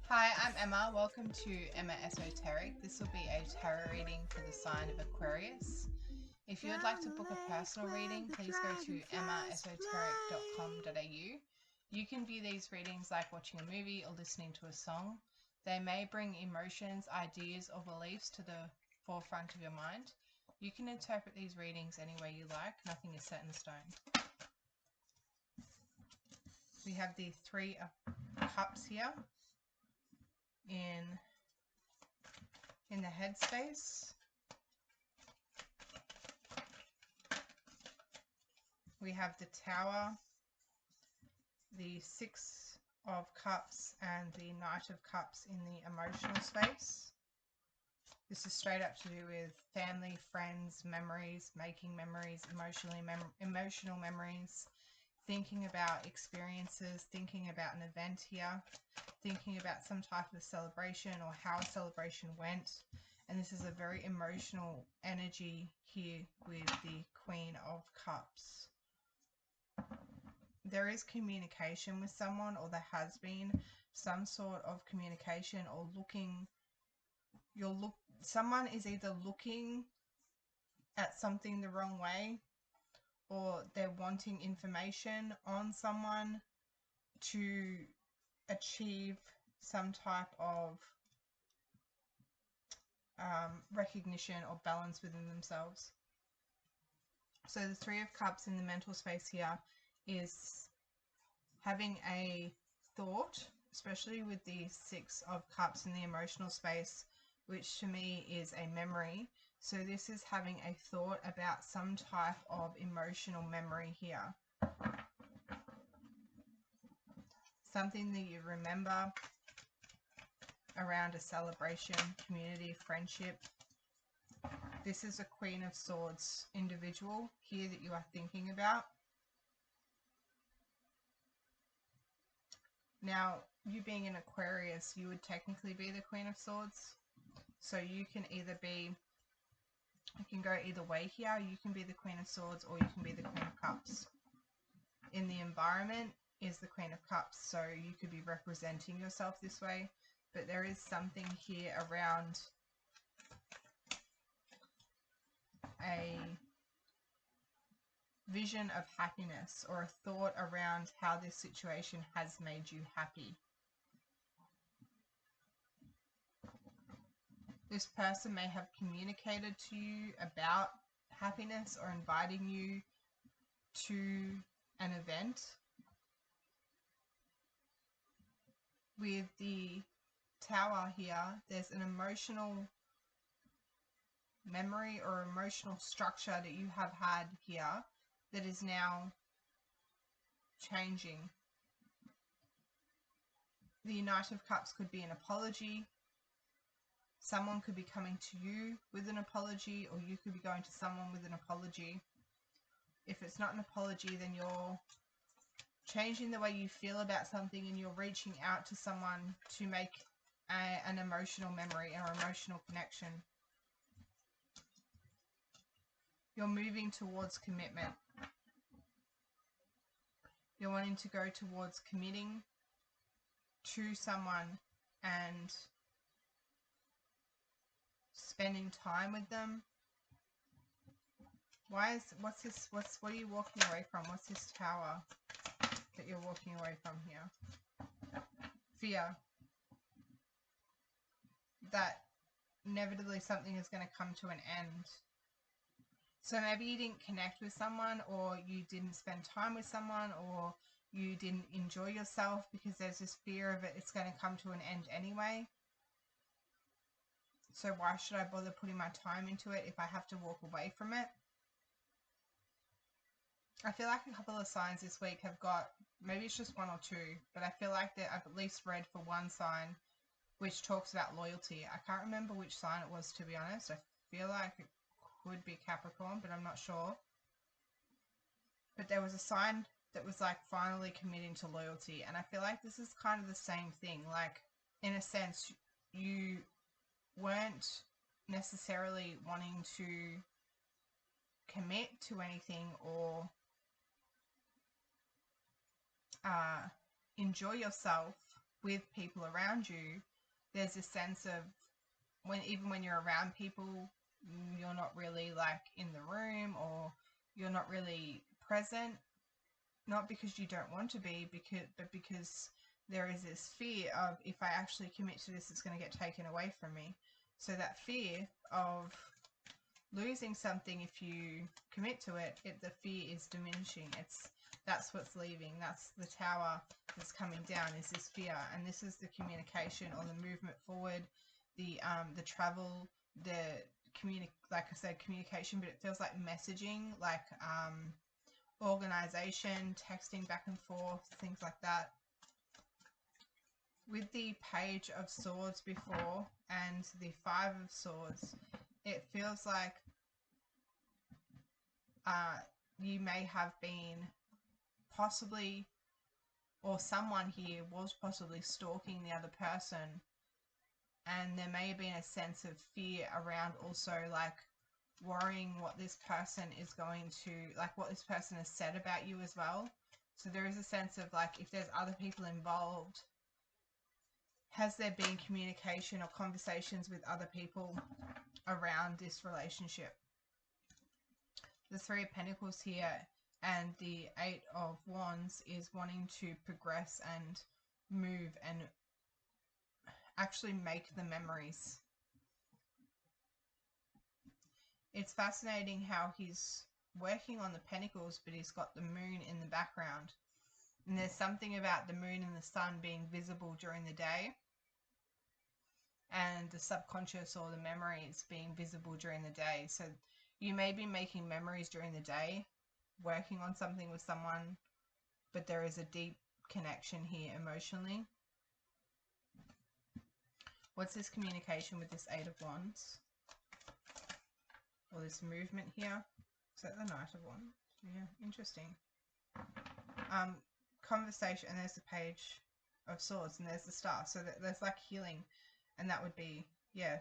Hi, I'm Emma. Welcome to Emma Esoteric. This will be a tarot reading for the sign of Aquarius. If you would like to book a personal reading, please go to emmaesoteric.com.au. You can view these readings like watching a movie or listening to a song. They may bring emotions, ideas, or beliefs to the forefront of your mind. You can interpret these readings any way you like. Nothing is set in stone. We have the Three of Cups here in the headspace. We have the Tower, the Six of Cups, and the Knight of Cups in the emotional space. This is straight up to do with family, friends, memories, making memories, emotional memories, thinking about experiences, thinking about an event here, thinking about some type of celebration or how a celebration went. And this is a very emotional energy here with the Queen of Cups. There is communication with someone, or there has been some sort of communication, or someone is either looking at something the wrong way, or they're wanting information on someone to achieve some type of recognition or balance within themselves. So the Three of Cups in the mental space here is having a thought, especially with the Six of Cups in the emotional space, which to me is a memory. So this is having a thought about some type of emotional memory here. Something that you remember around a celebration, community, friendship. This is a Queen of Swords individual here that you are thinking about. Now, you being an Aquarius, you would technically be the Queen of Swords. So you can go either way here. You can be the Queen of Swords, or you can be the Queen of Cups. In the environment is the Queen of Cups, so you could be representing yourself this way. But there is something here around a vision of happiness, or a thought around how this situation has made you happy. This person may have communicated to you about happiness or inviting you to an event. With the Tower here, there's an emotional memory or emotional structure that you have had here that is now changing. The Knight of Cups could be an apology. Someone could be coming to you with an apology, or you could be going to someone with an apology. If it's not an apology, then you're changing the way you feel about something, and you're reaching out to someone to make an emotional memory or emotional connection. You're moving towards commitment. You're wanting to go towards committing to someone and spending time with them. What are you walking away from? What's this Tower that you're walking away from here? Fear. That inevitably something is going to come to an end. So maybe you didn't connect with someone, or you didn't spend time with someone, or you didn't enjoy yourself because there's this fear of it's going to come to an end anyway. So why should I bother putting my time into it if I have to walk away from it? I feel like a couple of signs this week have got, maybe it's just one or two, but I feel like that I've at least read for one sign which talks about loyalty. I can't remember which sign it was, to be honest. I feel like it could be Capricorn, but I'm not sure. But there was a sign that was like finally committing to loyalty, and I feel like this is kind of the same thing. Like, in a sense, you weren't necessarily wanting to commit to anything or enjoy yourself with people around you, there's a sense of even when you're around people, you're not really like in the room, or you're not really present, not because you don't want to be, but because there is this fear of, if I actually commit to this, it's going to get taken away from me. So that fear of losing something if you commit to it, the fear is diminishing. That's what's leaving. That's the tower that's coming down, is this fear. And this is the communication, or the movement forward, the travel, like I said, communication, but it feels like messaging, like organization, texting back and forth, things like that. With the Page of Swords before and the Five of Swords, it feels like you may have been possibly, or someone here was possibly stalking the other person, and there may have been a sense of fear around also, like worrying what this person is going to, like what this person has said about you as well. So there is a sense of like, if there's other people involved, has there been communication or conversations with other people around this relationship? The Three of Pentacles here and the Eight of Wands is wanting to progress and move and actually make the memories. It's fascinating how he's working on the Pentacles, but he's got the moon in the background. And there's something about the moon and the sun being visible during the day, and the subconscious or the memories being visible during the day. So you may be making memories during the day, working on something with someone, but there is a deep connection here emotionally. What's this communication with this Eight of Wands? Or this movement here? Is that the Knight of Wands? Yeah, interesting. Conversation, and there's the Page of Swords, and there's the Star. So there's like healing, and that would be, yeah,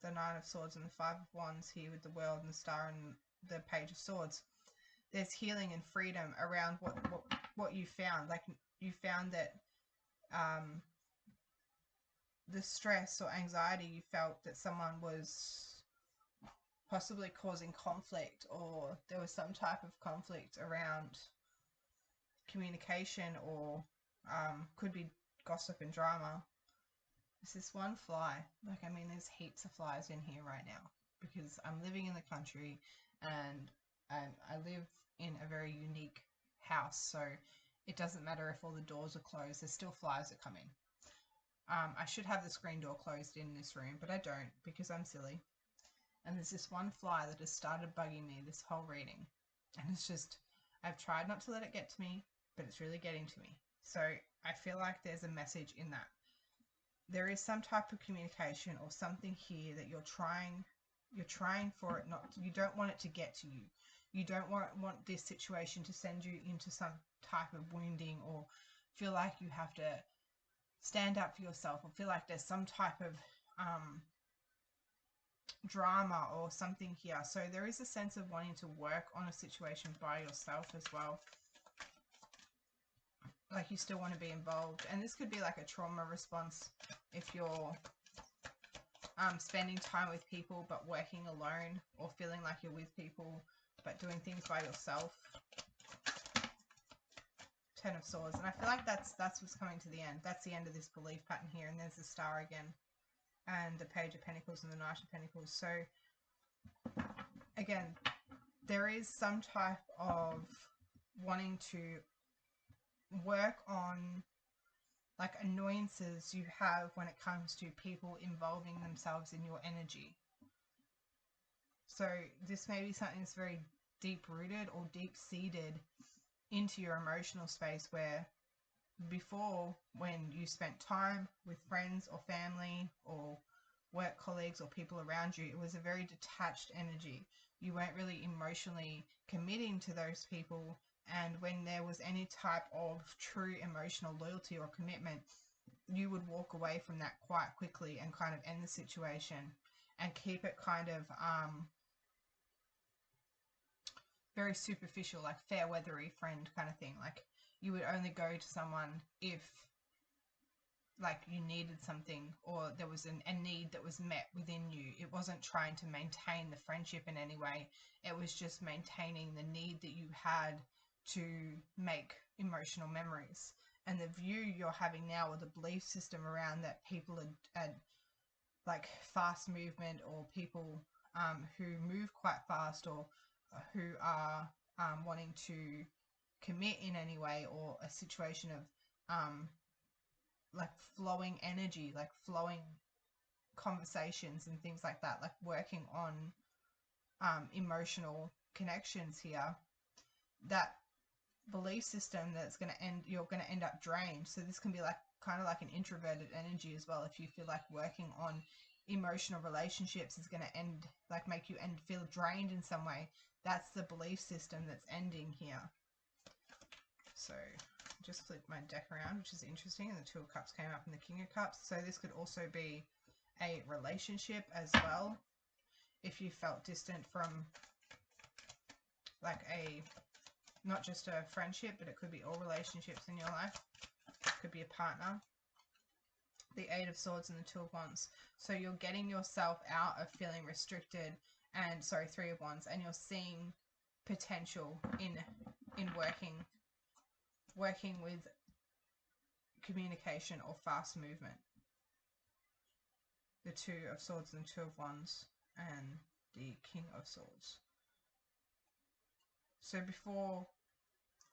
the Nine of Swords and the Five of Wands here with the World and the Star and the Page of Swords. There's healing and freedom around what you found. Like, you found that the stress or anxiety you felt that someone was possibly causing conflict, or there was some type of conflict around communication, or could be gossip and drama. There's this one fly. Like, I mean, there's heaps of flies in here right now because I'm living in the country, and I live in a very unique house, so it doesn't matter if all the doors are closed, there's still flies that come in. I should have the screen door closed in this room, but I don't because I'm silly. And there's this one fly that has started bugging me this whole reading. And it's just, I've tried not to let it get to me, but it's really getting to me. So I feel like there's a message in that. There is some type of communication or something here that you're trying for it not, you don't want it to get to you. You don't want this situation to send you into some type of wounding, or feel like you have to stand up for yourself, or feel like there's some type of drama or something here. So there is a sense of wanting to work on a situation by yourself as well. Like, you still want to be involved, and this could be like a trauma response if you're spending time with people but working alone, or feeling like you're with people but doing things by yourself. Ten of Swords, and I feel like that's what's coming to the end. That's the end of this belief pattern here, and there's the Star again, and the Page of Pentacles and the Knight of Pentacles. So again, there is some type of wanting to work on like annoyances you have when it comes to people involving themselves in your energy. So this may be something that's very deep rooted or deep seated into your emotional space, where before, when you spent time with friends or family or work colleagues or people around you, it was a very detached energy. You weren't really emotionally committing to those people, and when there was any type of true emotional loyalty or commitment, you would walk away from that quite quickly and kind of end the situation and keep it kind of very superficial, like fair weathery friend kind of thing. Like, you would only go to someone if like you needed something, or there was a need that was met within you. It wasn't trying to maintain the friendship in any way. It was just maintaining the need that you had to make emotional memories. And the view you're having now, or the belief system around that people are like fast movement, or people who move quite fast, or who are wanting to commit in any way, or a situation of like flowing energy, like flowing conversations and things like that, like working on emotional connections here, that belief system that's going to end, you're going to end up drained. So this can be like kind of like an introverted energy as well. If you feel like working on emotional relationships is going to end, like make you end feel drained in some way, that's the belief system that's ending here. So just flip my deck around, which is interesting, and the Two of Cups came up and the King of Cups. So this could also be a relationship as well. If you felt distant from like a, not just a friendship, but it could be all relationships in your life. It could be a partner. The Eight of Swords and the Two of Wands. So you're getting yourself out of feeling restricted, and sorry, Three of Wands, and you're seeing potential in working with communication or fast movement. The Two of Swords and Two of Wands and the King of Swords. So before,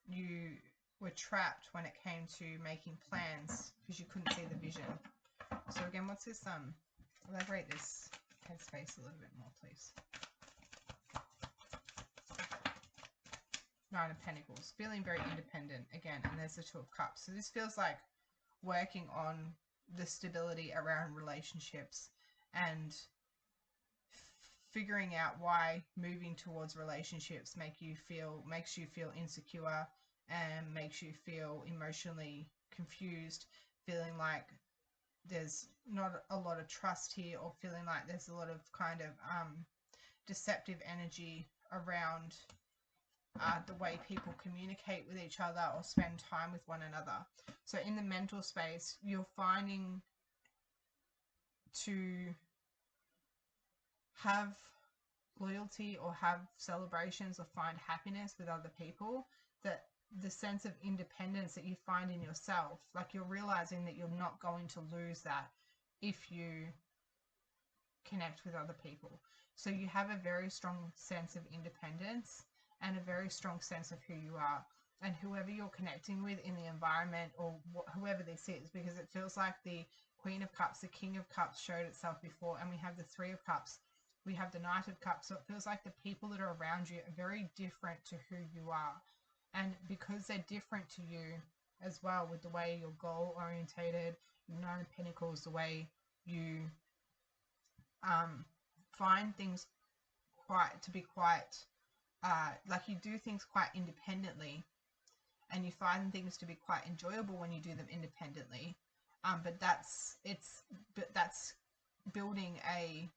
you were trapped when it came to making plans because you couldn't see the vision. So again, what's this, elaborate this headspace a little bit more, please. Nine of Pentacles, feeling very independent again, and there's the Two of Cups. So this feels like working on the stability around relationships and figuring out why moving towards relationships makes you feel insecure and makes you feel emotionally confused, feeling like there's not a lot of trust here, or feeling like there's a lot of kind of deceptive energy around the way people communicate with each other or spend time with one another. So in the mental space, you're finding to have loyalty or have celebrations or find happiness with other people, that the sense of independence that you find in yourself, like you're realizing that you're not going to lose that if you connect with other people. So you have a very strong sense of independence and a very strong sense of who you are, and whoever you're connecting with in the environment, or whoever this is, because it feels like the Queen of Cups, the King of Cups showed itself before, and we have the Three of Cups, we have the Knight of Cups. So it feels like the people that are around you are very different to who you are, and because they're different to you as well, with the way you're goal orientated, Nine of Pentacles, the way you find things quite like you do things quite independently, and you find things to be quite enjoyable when you do them independently, but that's building a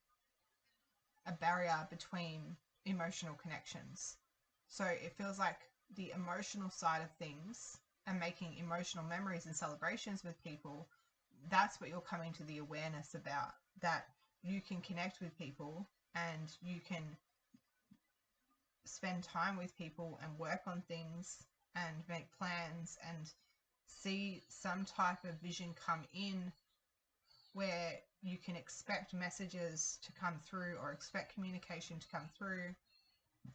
barrier between emotional connections. So it feels like the emotional side of things and making emotional memories and celebrations with people, that's what you're coming to the awareness about, that you can connect with people and you can spend time with people and work on things and make plans and see some type of vision come in where you can expect messages to come through or expect communication to come through,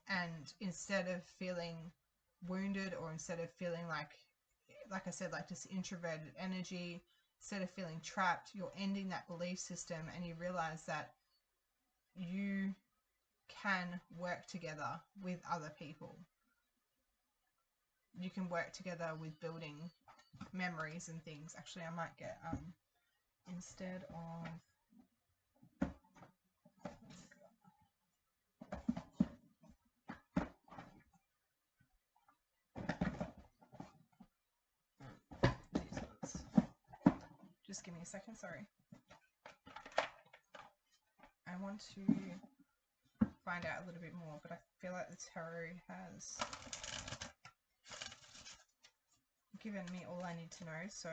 and instead of feeling wounded, or instead of feeling like I said, like this introverted energy, instead of feeling trapped, you're ending that belief system and you realize that you can work together with other people. You can work together with building memories and things. Actually, I might get instead of these ones. Just give me a second, sorry. I want to find out a little bit more, but I feel like the tarot has given me all I need to know. So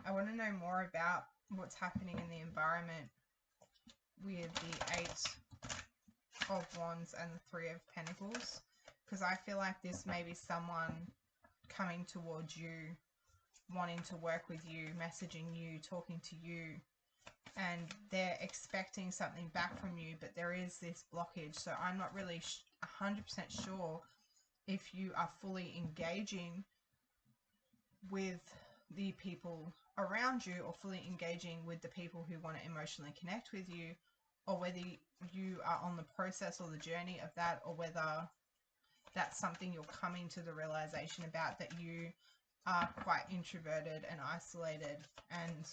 I want to know more about what's happening in the environment with the 8 of Wands and the 3 of Pentacles, because I feel like this may be someone coming towards you, wanting to work with you, messaging you, talking to you, and they're expecting something back from you, but there is this blockage. So I'm not really 100% sure if you are fully engaging with the people around you or fully engaging with the people who want to emotionally connect with you, or whether you are on the process or the journey of that, or whether that's something you're coming to the realization about, that you are quite introverted and isolated, and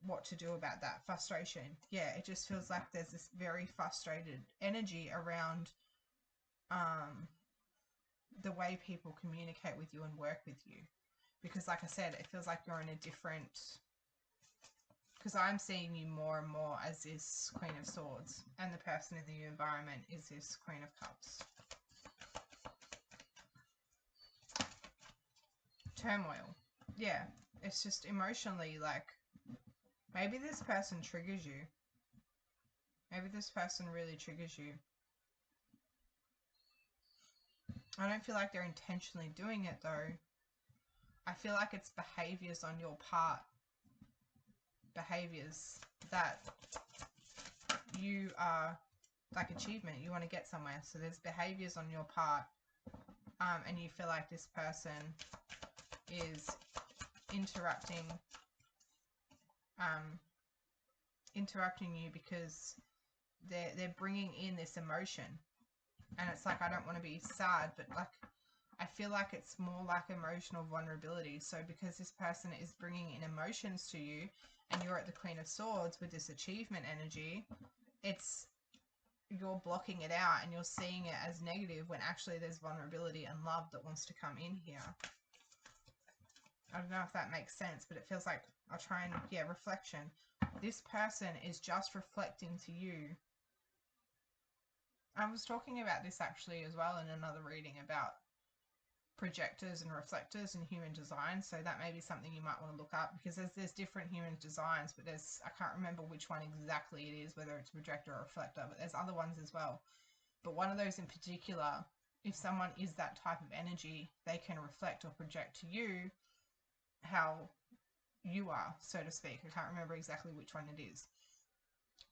what to do about that frustration. Yeah, it just feels like there's this very frustrated energy around the way people communicate with you and work with you. Because like I said, it feels like you're in a different... Because I'm seeing you more and more as this Queen of Swords, and the person in the environment is this Queen of Cups. Turmoil. Yeah, it's just emotionally, like, maybe this person triggers you. Maybe this person really triggers you. I don't feel like they're intentionally doing it though. I feel like it's behaviors on your part. Behaviors that you are, like achievement, you want to get somewhere. So there's behaviors on your part, and you feel like this person is interrupting you because they're bringing in this emotion. And it's like, I don't want to be sad, but like, I feel like it's more like emotional vulnerability. So because this person is bringing in emotions to you, and you're at the Queen of Swords with this achievement energy, you're blocking it out and you're seeing it as negative, when actually there's vulnerability and love that wants to come in here. I don't know if that makes sense, but it feels like, I'll try and, yeah, reflection. This person is just reflecting to you. I was talking about this actually as well in another reading, about projectors and reflectors and human design. So that may be something you might want to look up, because there's different human designs, but I can't remember which one exactly it is, whether it's projector or reflector, but there's other ones as well. But one of those in particular, if someone is that type of energy, they can reflect or project to you how you are, so to speak. I can't remember exactly which one it is.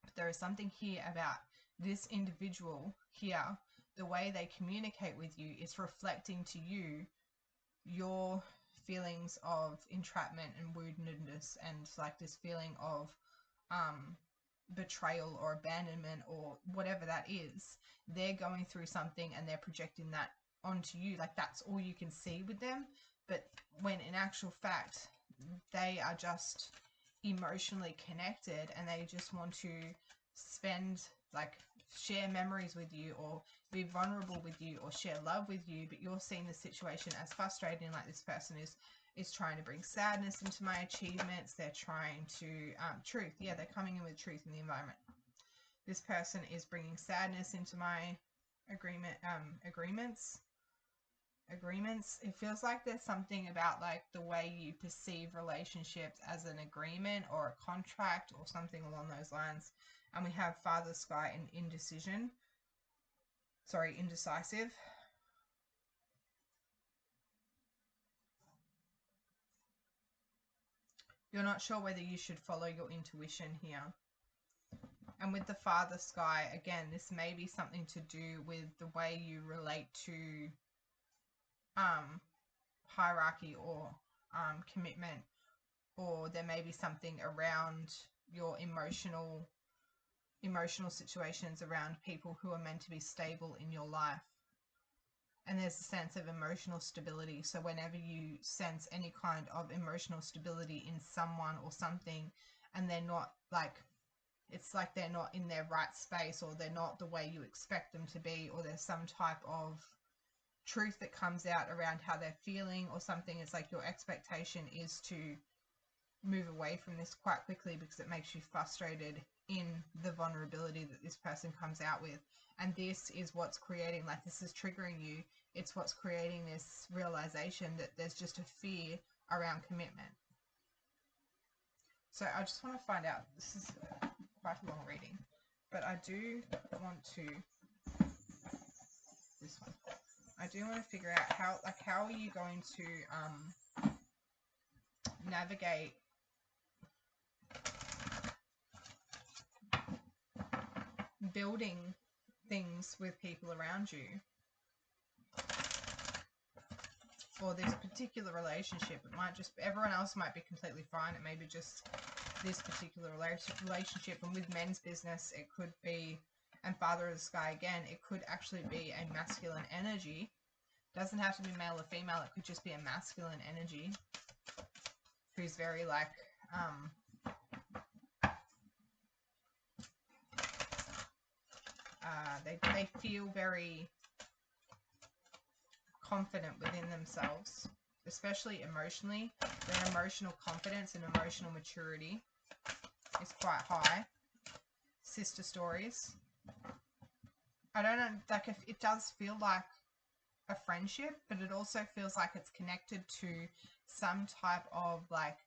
But there is something here about this individual here, the way they communicate with you is reflecting to you your feelings of entrapment and woundedness, and like this feeling of betrayal or abandonment or whatever that is. They're going through something and they're projecting that onto you, like that's all you can see with them. But when in actual fact they are just emotionally connected, and they just want to share memories with you, or be vulnerable with you, or share love with you, but you're seeing the situation as frustrating, like this person is trying to bring sadness into my achievements. They're trying to truth. Yeah, they're coming in with truth in the environment. This person is bringing sadness into my agreements. It feels like there's something about like the way you perceive relationships as an agreement or a contract or something along those lines. And we have Father Sky and indecisive. You're not sure whether you should follow your intuition here. And with the Father Sky, again, this may be something to do with the way you relate to hierarchy or commitment, or there may be something around your emotional situations around people who are meant to be stable in your life. And there's a sense of emotional stability. So whenever you sense any kind of emotional stability in someone or something, and they're not like, it's like they're not in their right space, or they're not the way you expect them to be, or there's some type of truth that comes out around how they're feeling or something, it's like your expectation is to move away from this quite quickly, because it makes you frustrated in the vulnerability that this person comes out with. And this is what's creating, like, this is triggering you. It's what's creating this realization that there's just a fear around commitment. So I just want to find out, this is quite a long reading, but I do want to, this one, I do want to figure out how are you going to navigate building things with people around you for this particular relationship. It might just, everyone else might be completely fine. It may be just this particular relationship. And with men's business, it could be, and Father of the Sky again, it could actually be a masculine energy. Doesn't have to be male or female. It could just be a masculine energy who's very like, they feel very confident within themselves, especially emotionally. Their emotional confidence and emotional maturity is quite high. Sister stories. I don't know, like, if it does feel like a friendship, but it also feels like it's connected to some type of like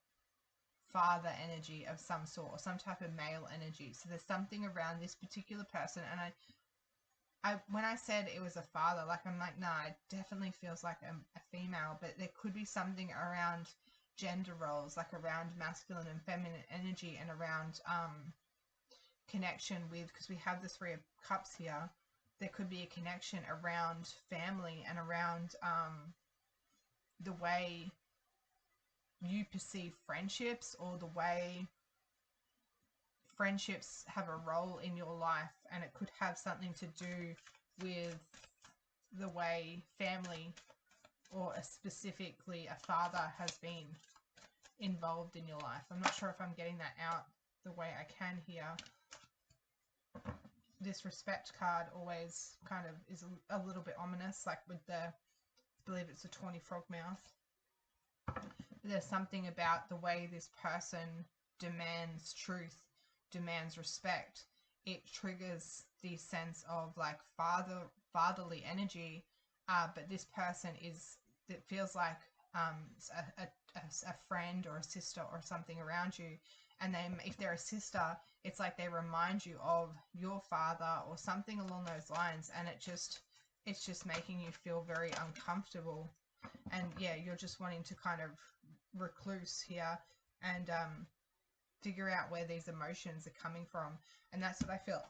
father energy of some sort, or some type of male energy. So there's something around this particular person, and I when I said it was a father, like, I'm like, nah, it definitely feels like a female, but there could be something around gender roles, like around masculine and feminine energy, and around connection with, because we have the Three of Cups here, there could be a connection around family and around the way you perceive friendships, or the way friendships have a role in your life, and it could have something to do with the way family, or specifically a father, has been involved in your life. I'm not sure if I'm getting that out the way I can here. This respect card always kind of is a little bit ominous, like with the, I believe it's a tawny frog mouth. There's something about the way this person demands truth, demands respect. It triggers the sense of like fatherly energy, but this person it feels like a friend or a sister or something around you. And then if they're a sister, it's like they remind you of your father or something along those lines, and it's just making you feel very uncomfortable. And yeah, you're just wanting to kind of recluse here and figure out where these emotions are coming from. And that's what I feel.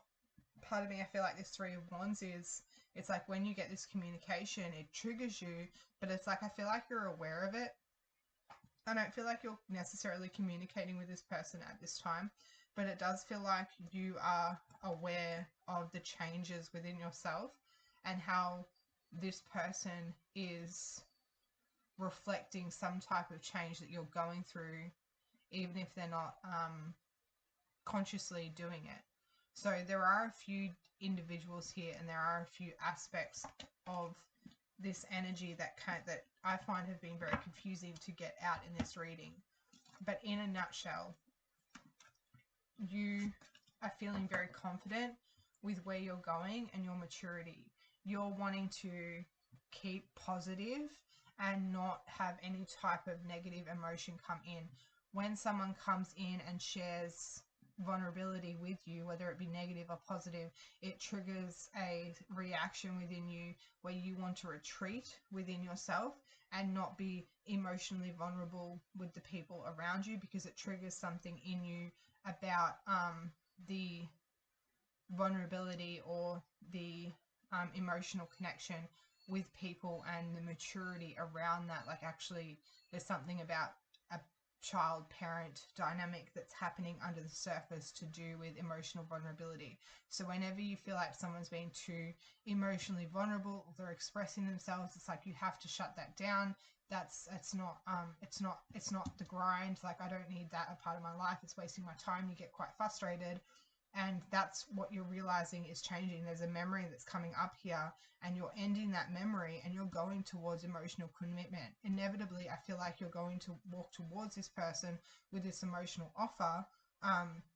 Part of me, I feel like this Three of Wands is, it's like when you get this communication, it triggers you, but it's like I feel like you're aware of it. I don't feel like you're necessarily communicating with this person at this time, but it does feel like you are aware of the changes within yourself and how this person is reflecting some type of change that you're going through, even if they're not consciously doing it. So there are a few individuals here, and there are a few aspects of this energy that I find have been very confusing to get out in this reading. But in a nutshell, you are feeling very confident with where you're going and your maturity. You're wanting to keep positive and not have any type of negative emotion come in. When someone comes in and shares vulnerability with you, whether it be negative or positive, it triggers a reaction within you where you want to retreat within yourself and not be emotionally vulnerable with the people around you, because it triggers something in you about the vulnerability or the emotional connection with people and the maturity around that. Like, actually, there's something about a child-parent dynamic that's happening under the surface to do with emotional vulnerability. So whenever you feel like someone's being too emotionally vulnerable, or they're expressing themselves, it's like you have to shut that down. It's not the grind. Like, I don't need that a part of my life. It's wasting my time. You get quite frustrated. And that's what you're realizing is changing. There's a memory that's coming up here, and you're ending that memory and you're going towards emotional commitment. Inevitably, I feel like you're going to walk towards this person with this emotional offer.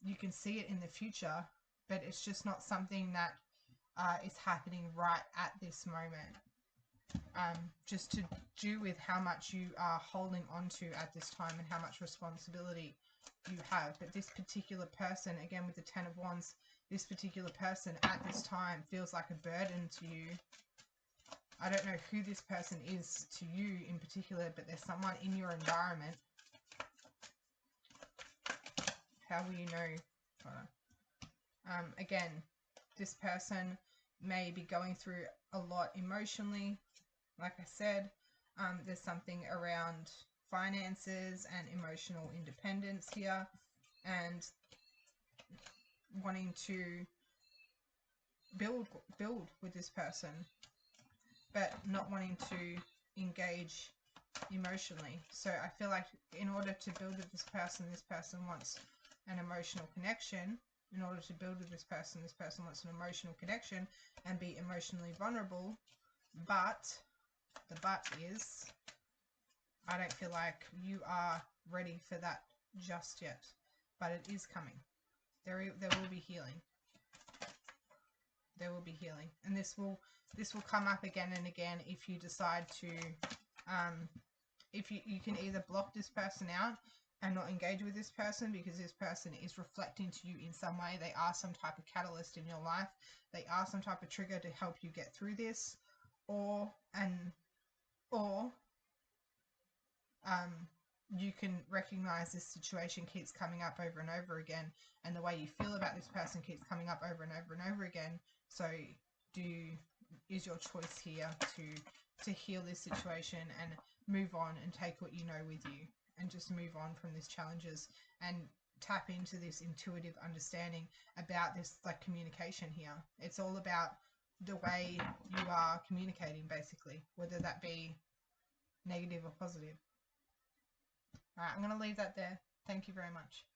You can see it in the future, but it's just not something that is happening right at this moment. Just to do with how much you are holding on to at this time and how much responsibility you have. But this particular person, again with the 10 of Wands, this particular person at this time feels like a burden to you. I don't know who this person is to you in particular, but there's someone in your environment. How will you know? Hold on. Again, this person may be going through a lot emotionally. Like I said, there's something around finances and emotional independence here, and wanting to build with this person, but not wanting to engage emotionally. So I feel like in order to build with this person wants an emotional connection. In order to build with this person wants an emotional connection and be emotionally vulnerable. But the but is, I don't feel like you are ready for that just yet. But it is coming. There will be healing. There will be healing. And this will come up again and again if you decide to, if you can either block this person out and not engage with this person because this person is reflecting to you in some way. They are some type of catalyst in your life. They are some type of trigger to help you get through this, or you can recognize this situation keeps coming up over and over again, and the way you feel about this person keeps coming up over and over and over again. So is your choice here to heal this situation and move on and take what you know with you and just move on from these challenges and tap into this intuitive understanding about this, like, communication here. It's all about the way you are communicating, basically, whether that be negative or positive. All right, I'm going to leave that there. Thank you very much.